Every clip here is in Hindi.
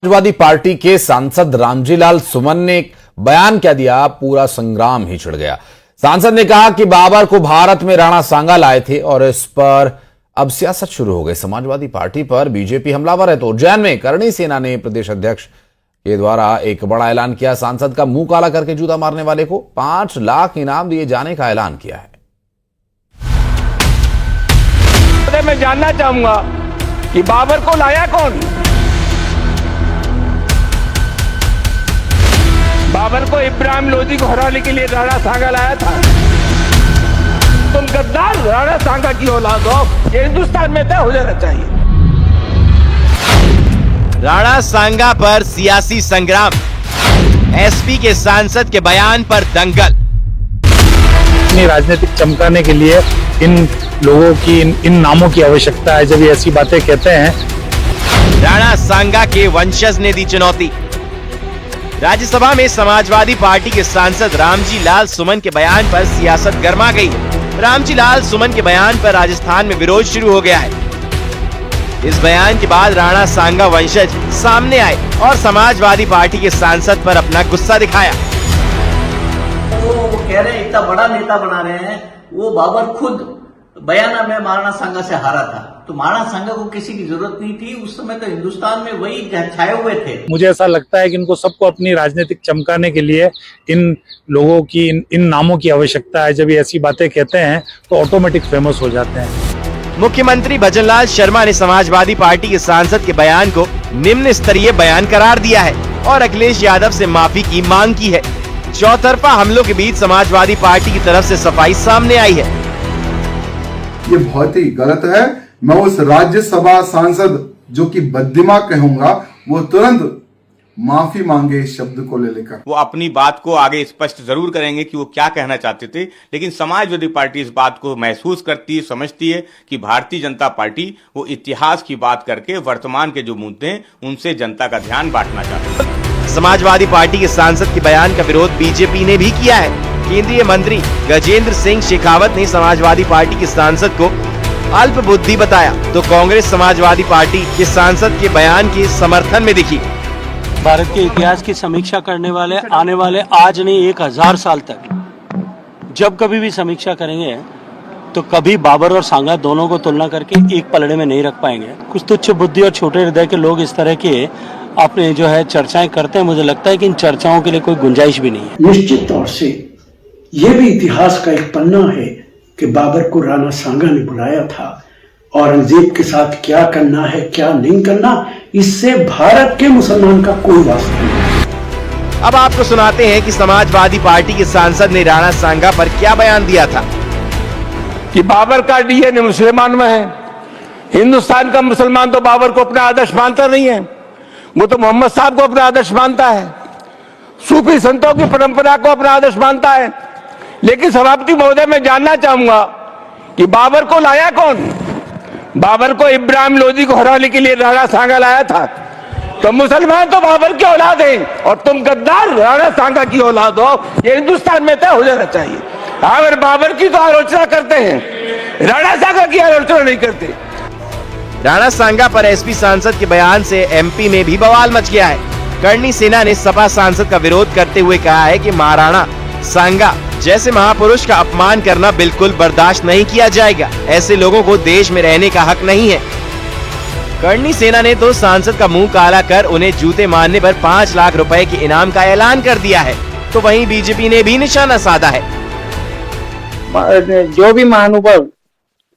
समाजवादी पार्टी के सांसद रामजी लाल सुमन ने एक बयान क्या दिया, पूरा संग्राम ही छिड़ गया। सांसद ने कहा कि बाबर को भारत में राणा सांगा लाए थे और इस पर अब सियासत शुरू हो गई। समाजवादी पार्टी पर बीजेपी हमलावर है तो उज्जैन में करणी सेना ने प्रदेश अध्यक्ष के द्वारा एक बड़ा ऐलान किया। सांसद का मुंह काला करके जूता मारने वाले को 5 लाख इनाम दिए जाने का ऐलान किया है। मैं जानना चाहूंगा कि बाबर को लाया कौन? बाबर को इब्राहिम लोदी को हराने के लिए राणा सांगा लाया था। तुम गद्दार राणा सांगा की औलाद हो, ये हिंदुस्तान में तय हो जाना चाहिए। राणा सांगा पर सियासी संग्राम, एसपी के सांसद के बयान पर दंगल। अपनी राजनीतिक चमकाने के लिए इन लोगों की इन नामों की आवश्यकता है। जब ये ऐसी बातें कहते हैं, राणा सांगा के वंशज ने दी चुनौती। राज्यसभा में समाजवादी पार्टी के सांसद रामजी लाल सुमन के बयान पर सियासत गर्मा गई। रामजी लाल सुमन के बयान पर राजस्थान में विरोध शुरू हो गया है। इस बयान के बाद राणा सांगा वंशज सामने आए और समाजवादी पार्टी के सांसद पर अपना गुस्सा दिखाया। वो कह रहे हैं इतना बड़ा नेता बना रहे हैं, वो बाबर खुद बयाना में महाराणा सांगा से हारा था, तो महाराणा सांगा को किसी की जरूरत नहीं थी। उस समय तो हिंदुस्तान में वही छाए हुए थे। मुझे ऐसा लगता है कि इनको सबको अपनी राजनीतिक चमकाने के लिए इन लोगों की इन नामों की आवश्यकता है। जब ये ऐसी बातें कहते हैं तो ऑटोमेटिक फेमस हो जाते हैं। मुख्यमंत्री भजनलाल शर्मा ने समाजवादी पार्टी के सांसद के बयान को निम्न स्तरीय बयान करार दिया है और अखिलेश यादव से माफी की मांग की है। चौतरफा हमलों के बीच समाजवादी पार्टी की तरफ से सफाई सामने आई है। ये बहुत ही गलत है। मैं उस राज्यसभा सांसद जो कि बददिमाग कहूंगा, वो तुरंत माफी मांगे इस शब्द को ले लेकर। वो अपनी बात को आगे स्पष्ट जरूर करेंगे कि वो क्या कहना चाहते थे, लेकिन समाजवादी पार्टी इस बात को महसूस करती है, समझती है कि भारतीय जनता पार्टी वो इतिहास की बात करके वर्तमान के जो मुद्दे हैं उनसे जनता का ध्यान बांटना चाहती है। समाजवादी पार्टी के सांसद के बयान का विरोध बीजेपी ने भी किया है। केंद्रीय मंत्री गजेंद्र सिंह शेखावत ने समाजवादी पार्टी के सांसद को अल्प बुद्धि बताया, तो कांग्रेस समाजवादी पार्टी के सांसद के बयान के समर्थन में दिखी। भारत के इतिहास की समीक्षा करने वाले आने वाले आज नहीं 1000 साल तक जब कभी भी समीक्षा करेंगे तो कभी बाबर और सांगा दोनों को तुलना करके एक पलड़े में नहीं रख पाएंगे। कुछ तुच्छ बुद्धि और छोटे हृदय के लोग इस तरह के अपने जो है चर्चाएं करते हैं। मुझे लगता है कि इन चर्चाओं के लिए कोई गुंजाइश भी नहीं है। निश्चित तौर से ये भी इतिहास का एक पन्ना है कि बाबर को राणा सांगा ने बुलाया था। औरंगजेब के साथ क्या करना है क्या नहीं करना, इससे भारत के मुसलमान का कोई वास्ता नहीं। अब आपको सुनाते हैं कि समाजवादी पार्टी के सांसद ने राणा सांगा पर क्या बयान दिया था। कि बाबर का डीएनए मुसलमान में है। हिंदुस्तान का मुसलमान तो बाबर को अपना आदर्श मानता नहीं है, वो तो मोहम्मद साहब को अपना आदर्श मानता है, सूफी संतों की परंपरा को अपना आदर्श मानता है। लेकिन सभापति महोदय, मैं जानना चाहूंगा कि बाबर को लाया कौन? बाबर को इब्राहिम लोदी को हराने के लिए राणा सांगा लाया था। तो मुसलमान तो बाबर की औलाद हैं और तुम गद्दार राणा सांगा की औलाद हो, ये हिंदुस्तान में तय हो जाना चाहिए। अगर बाबर की तो आलोचना करते हैं, राणा सांगा की आलोचना नहीं करते। राणा सांगा पर एसपी सांसद के बयान से एमपी में भी बवाल मच गया है। करणी सेना ने सपा सांसद का विरोध करते हुए कहा है कि महाराणा सांगा जैसे महापुरुष का अपमान करना बिल्कुल बर्दाश्त नहीं किया जाएगा। ऐसे लोगों को देश में रहने का हक नहीं है। करणी सेना ने तो सांसद का मुंह काला कर उन्हें जूते मारने पर 5 लाख रुपए के इनाम का ऐलान कर दिया है। तो वहीं बीजेपी ने भी निशाना साधा है। जो भी महानुभाव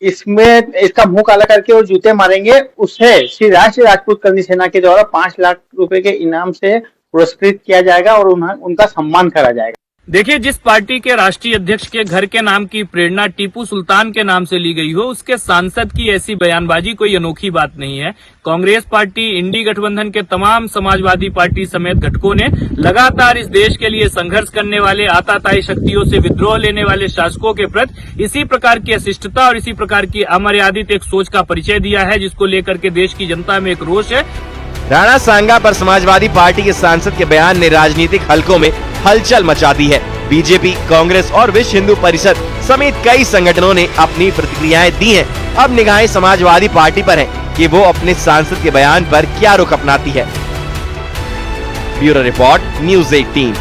इसमें इसका मुंह काला करके और जूते मारेंगे, उसे श्री राष्ट्रीय राजपूत करणी सेना के द्वारा 5 लाख रुपए के इनाम से पुरस्कृत किया जाएगा और उनका सम्मान करा जाएगा। देखिए, जिस पार्टी के राष्ट्रीय अध्यक्ष के घर के नाम की प्रेरणा टीपू सुल्तान के नाम से ली गई हो, उसके सांसद की ऐसी बयानबाजी कोई अनोखी बात नहीं है। कांग्रेस पार्टी, इंडी गठबंधन के तमाम समाजवादी पार्टी समेत घटकों ने लगातार इस देश के लिए संघर्ष करने वाले आताताई शक्तियों से विद्रोह लेने वाले शासकों के प्रति इसी प्रकार की अशिष्टता और इसी प्रकार की अमर्यादित एक सोच का परिचय दिया है, जिसको लेकर के देश की जनता में एक रोष है। राणा सांगा पर समाजवादी पार्टी के सांसद के बयान ने राजनीतिक हलकों में हलचल मचा दी है। बीजेपी, कांग्रेस और विश्व हिंदू परिषद समेत कई संगठनों ने अपनी प्रतिक्रियाएं दी हैं। अब निगाहें समाजवादी पार्टी पर हैं कि वो अपने सांसद के बयान पर क्या रुख अपनाती है। Bureau report news 18।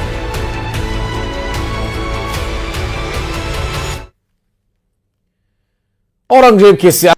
औरंगजेब की